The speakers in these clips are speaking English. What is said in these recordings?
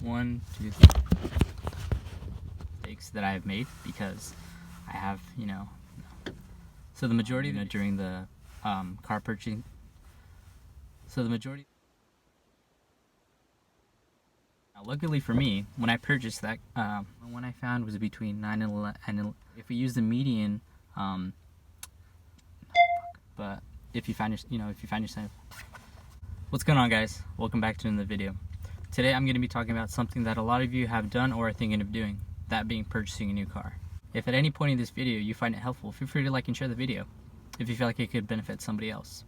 1, 2, 3 mistakes that I have made because I have, so the majority during the car purchasing. So the majority. Now, luckily for me, when I purchased that, one I found was between 9 and 11. And if we use the median, but if you find yourself, what's going on, guys? Welcome back to another video. Today I'm going to be talking about something that a lot of you have done or are thinking of doing, that being purchasing a new car. If at any point in this video you find it helpful, feel free to like and share the video if you feel like it could benefit somebody else.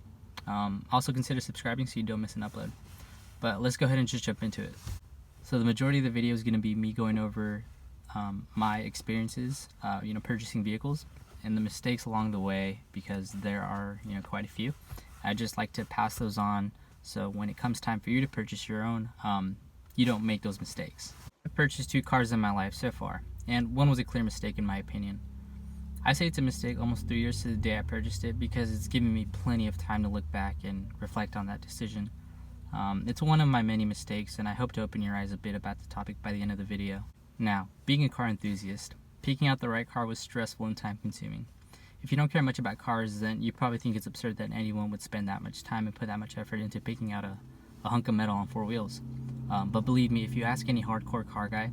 Also consider subscribing so you don't miss an upload. But let's go ahead and just jump into it. So the majority of the video is going to be me going over my experiences, purchasing vehicles and the mistakes along the way, because there are quite a few. I just like to pass those on so when it comes time for you to purchase your own, you don't make those mistakes. I've purchased 2 cars in my life so far, and one was a clear mistake in my opinion. I say it's a mistake almost 3 years to the day I purchased it, because it's given me plenty of time to look back and reflect on that decision. It's one of my many mistakes, and I hope to open your eyes a bit about the topic by the end of the video. Now, being a car enthusiast, picking out the right car was stressful and time consuming. If you don't care much about cars, then you probably think it's absurd that anyone would spend that much time and put that much effort into picking out a hunk of metal on 4 wheels. But believe me, if you ask any hardcore car guy,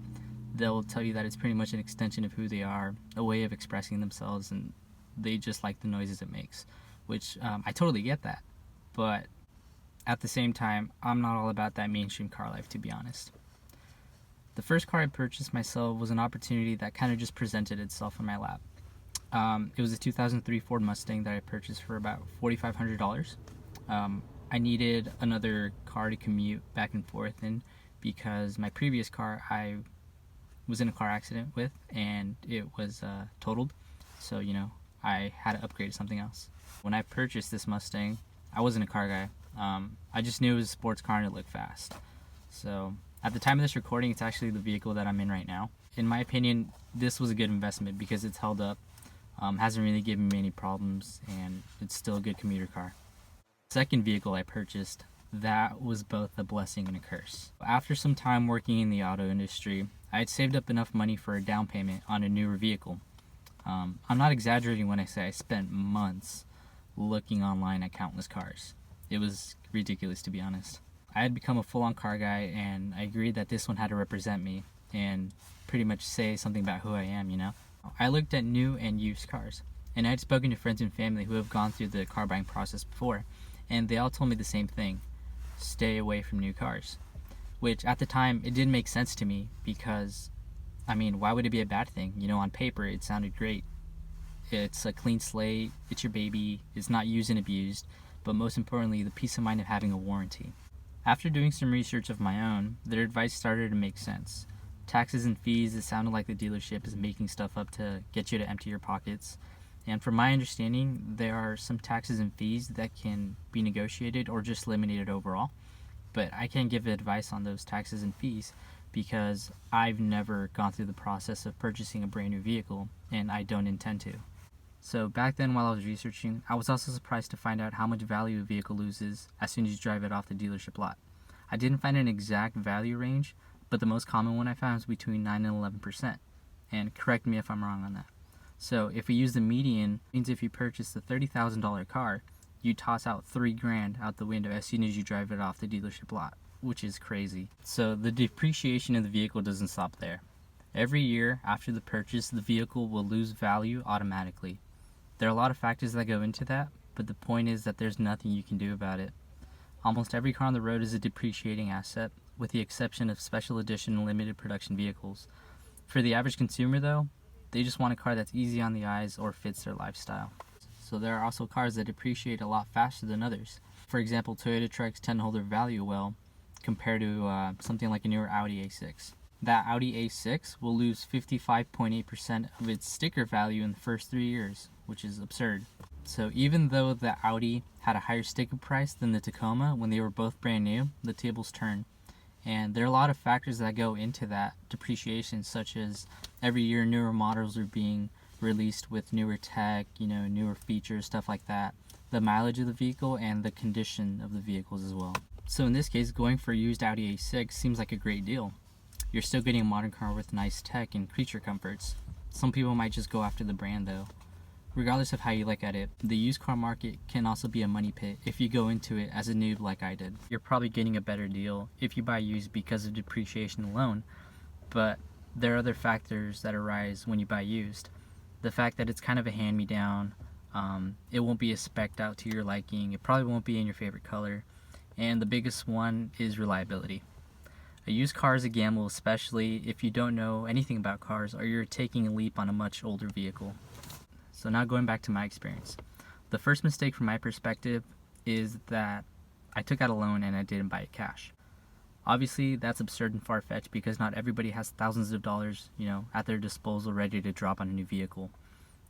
they'll tell you that it's pretty much an extension of who they are, a way of expressing themselves, and they just like the noises it makes, which I totally get that. But at the same time, I'm not all about that mainstream car life, to be honest. The first car I purchased myself was an opportunity that kind of just presented itself in my lap. It was a 2003 Ford Mustang that I purchased for about $4,500. I needed another car to commute back and forth in, because my previous car I was in a car accident with, and it was totaled. So, I had to upgrade to something else. When I purchased this Mustang, I wasn't a car guy. I just knew it was a sports car and it looked fast. So at the time of this recording, it's actually the vehicle that I'm in right now. In my opinion, this was a good investment because it's held up, hasn't really given me any problems, and it's still a good commuter car. Second vehicle I purchased, that was both a blessing and a curse. After some time working in the auto industry, I had saved up enough money for a down payment on a newer vehicle. I'm not exaggerating when I say I spent months looking online at countless cars. It was ridiculous, to be honest. I had become a full-on car guy, and I agreed that this one had to represent me and pretty much say something about who I am, I looked at new and used cars, and I had spoken to friends and family who have gone through the car buying process before, and they all told me the same thing: stay away from new cars. Which at the time, it didn't make sense to me, because why would it be a bad thing? On paper it sounded great. It's a clean slate, it's your baby, it's not used and abused, but most importantly, the peace of mind of having a warranty. After doing some research of my own, their advice started to make sense. Taxes and fees, it sounded like the dealership is making stuff up to get you to empty your pockets. And from my understanding, there are some taxes and fees that can be negotiated or just eliminated overall. But I can't give advice on those taxes and fees because I've never gone through the process of purchasing a brand new vehicle, and I don't intend to. So back then, while I was researching, I was also surprised to find out how much value a vehicle loses as soon as you drive it off the dealership lot. I didn't find an exact value range, but the most common one I found was between 9 and 11%. And correct me if I'm wrong on that. So if we use the median, it means if you purchase a $30,000 car, you toss out $3,000 out the window as soon as you drive it off the dealership lot, which is crazy. So the depreciation of the vehicle doesn't stop there. Every year after the purchase, the vehicle will lose value automatically. There are a lot of factors that go into that, but the point is that there's nothing you can do about it. Almost every car on the road is a depreciating asset, with the exception of special edition and limited production vehicles. For the average consumer though, they just want a car that's easy on the eyes or fits their lifestyle. So there are also cars that depreciate a lot faster than others. For example, Toyota trucks tend to hold their value well compared to something like a newer Audi A6. That Audi A6 will lose 55.8% of its sticker value in the first 3 years, which is absurd. So even though the Audi had a higher sticker price than the Tacoma when they were both brand new, the tables turn. And there are a lot of factors that go into that depreciation, such as every year newer models are being released with newer tech, newer features, stuff like that. The mileage of the vehicle and the condition of the vehicles as well. So in this case, going for a used Audi A6 seems like a great deal. you're still getting a modern car with nice tech and creature comforts. Some people might just go after the brand though. Regardless of how you look at it, the used car market can also be a money pit if you go into it as a noob like I did. You're probably getting a better deal if you buy used because of depreciation alone, but there are other factors that arise when you buy used. The fact that it's kind of a hand-me-down, it won't be spec'd out to your liking, it probably won't be in your favorite color, and the biggest one is reliability. A used car is a gamble, especially if you don't know anything about cars or you're taking a leap on a much older vehicle. So now going back to my experience. The first mistake from my perspective is that I took out a loan and I didn't buy it cash. Obviously, that's absurd and far-fetched because not everybody has thousands of dollars, at their disposal ready to drop on a new vehicle.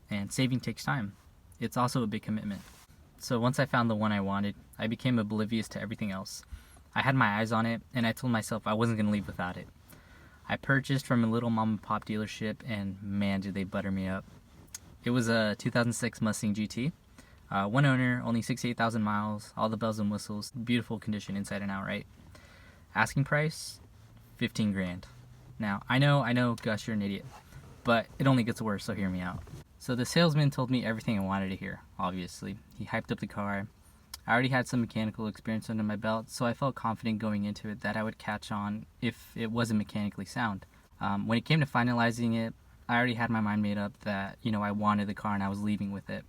And saving takes time. It's also a big commitment. So once I found the one I wanted, I became oblivious to everything else. I had my eyes on it, and I told myself I wasn't going to leave without it. I purchased from a little mom and pop dealership, and man, did they butter me up. It was a 2006 Mustang GT. One owner, only 68,000 miles, all the bells and whistles, beautiful condition inside and out, right? Asking price, 15 grand. Now, I know, Gus, you're an idiot, but it only gets worse, so hear me out. So the salesman told me everything I wanted to hear, obviously. He hyped up the car. I already had some mechanical experience under my belt, so I felt confident going into it that I would catch on if it wasn't mechanically sound. When it came to finalizing it, I already had my mind made up that, I wanted the car and I was leaving with it.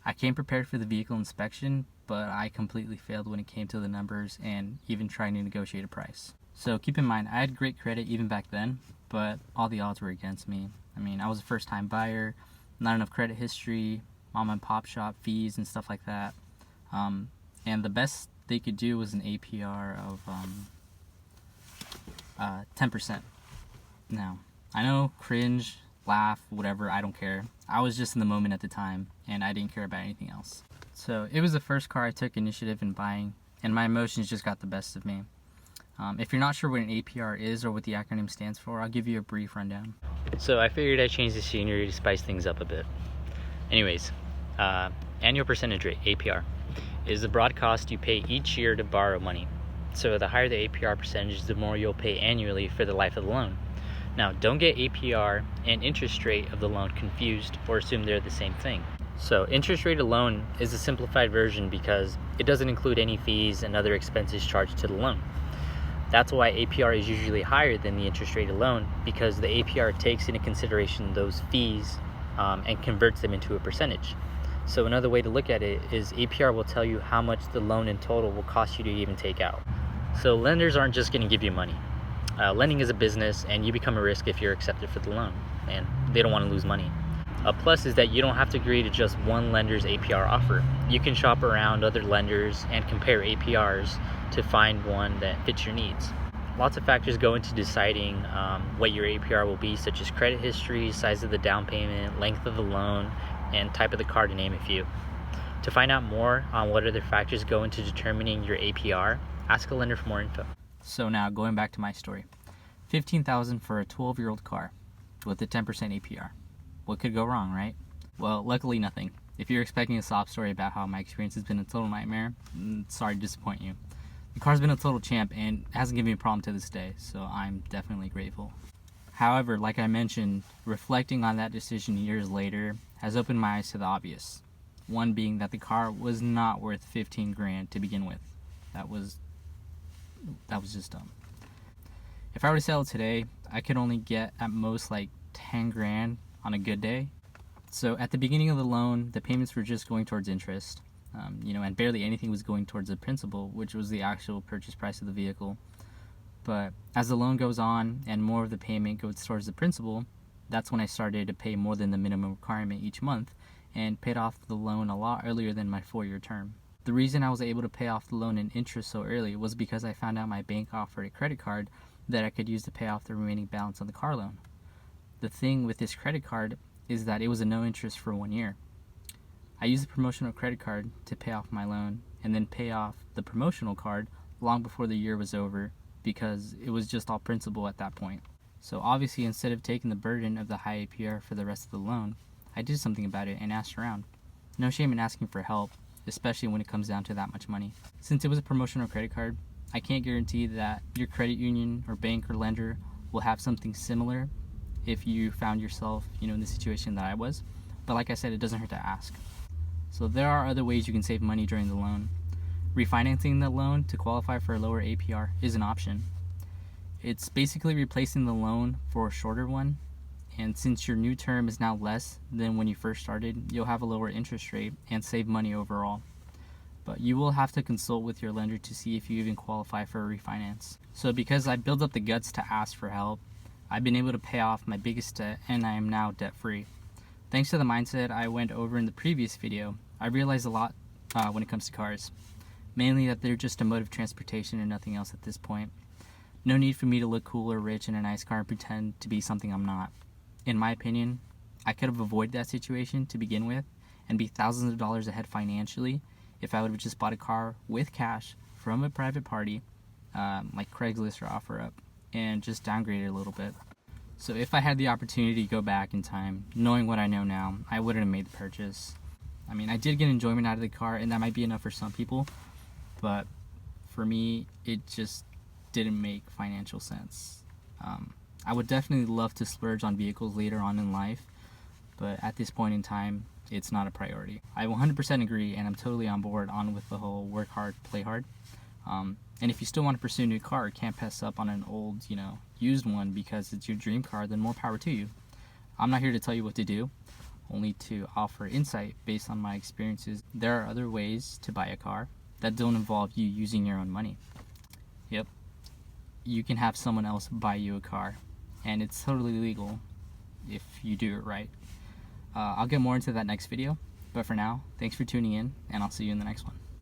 I came prepared for the vehicle inspection, but I completely failed when it came to the numbers and even trying to negotiate a price. So keep in mind, I had great credit even back then, but all the odds were against me. I was a first-time buyer, not enough credit history, mom and pop shop fees and stuff like that. And the best they could do was an APR of 10%. Now, I know, cringe, laugh, whatever, I don't care. I was just in the moment at the time, and I didn't care about anything else. So it was the first car I took initiative in buying, and my emotions just got the best of me. If you're not sure what an APR is or what the acronym stands for, I'll give you a brief rundown. So I figured I'd change the scenery to spice things up a bit. Anyways, annual percentage rate, APR, is the broad cost you pay each year to borrow money. So the higher the APR percentage, the more you'll pay annually for the life of the loan. Now, don't get APR and interest rate of the loan confused or assume they're the same thing. So interest rate alone is a simplified version because it doesn't include any fees and other expenses charged to the loan. That's why APR is usually higher than the interest rate alone, because the APR takes into consideration those fees and converts them into a percentage. So another way to look at it is APR will tell you how much the loan in total will cost you to even take out. So lenders aren't just going to give you money. Lending is a business, and you become a risk if you're accepted for the loan, and they don't want to lose money. A plus is that you don't have to agree to just one lender's APR offer. You can shop around other lenders and compare APRs to find one that fits your needs. Lots of factors go into deciding what your APR will be, such as credit history, size of the down payment, length of the loan, and type of the car, to name a few. To find out more on what other factors go into determining your APR, ask a lender for more info. So now, going back to my story. $15,000 for a 12-year-old car with a 10% APR. What could go wrong, right? Well, luckily nothing. If you're expecting a sob story about how my experience has been a total nightmare, sorry to disappoint you. The car's been a total champ and hasn't given me a problem to this day, so I'm definitely grateful. However, like I mentioned, reflecting on that decision years later has opened my eyes to the obvious. One being that the car was not worth 15 grand to begin with. That was just dumb. If I were to sell it today, I could only get at most like 10 grand on a good day. So at the beginning of the loan, the payments were just going towards interest, and barely anything was going towards the principal, which was the actual purchase price of the vehicle. But as the loan goes on and more of the payment goes towards the principal, that's when I started to pay more than the minimum requirement each month and paid off the loan a lot earlier than my 4-year term. The reason I was able to pay off the loan in interest so early was because I found out my bank offered a credit card that I could use to pay off the remaining balance on the car loan. The thing with this credit card is that it was a no interest for 1 year. I used the promotional credit card to pay off my loan and then pay off the promotional card long before the year was over because it was just all principal at that point. So obviously, instead of taking the burden of the high APR for the rest of the loan, I did something about it and asked around. No shame in asking for help, especially when it comes down to that much money. Since it was a promotional credit card, I can't guarantee that your credit union or bank or lender will have something similar if you found yourself, in the situation that I was. But like I said, it doesn't hurt to ask. So there are other ways you can save money during the loan. Refinancing the loan to qualify for a lower APR is an option. It's basically replacing the loan for a shorter one, and since your new term is now less than when you first started, you'll have a lower interest rate and save money overall. But you will have to consult with your lender to see if you even qualify for a refinance. So because I built up the guts to ask for help, I've been able to pay off my biggest debt, and I am now debt free. Thanks to the mindset I went over in the previous video, I realized a lot when it comes to cars. Mainly that they're just a mode of transportation and nothing else at this point. No need for me to look cool or rich in a nice car and pretend to be something I'm not. In my opinion, I could have avoided that situation to begin with and be thousands of dollars ahead financially if I would have just bought a car with cash from a private party, like Craigslist or OfferUp, and just downgraded a little bit. So if I had the opportunity to go back in time, knowing what I know now, I wouldn't have made the purchase. I mean, I did get enjoyment out of the car, and that might be enough for some people, but for me, it just didn't make financial sense. I would definitely love to splurge on vehicles later on in life, but at this point in time, it's not a priority. I 100% agree, and I'm totally on board with the whole work hard, play hard. And if you still want to pursue a new car, can't pass up on an old, used one because it's your dream car, then more power to you. I'm not here to tell you what to do, only to offer insight based on my experiences. There are other ways to buy a car that don't involve you using your own money. Yep, you can have someone else buy you a car, and it's totally legal if you do it right. I'll get more into that next video, but for now, thanks for tuning in, and I'll see you in the next one.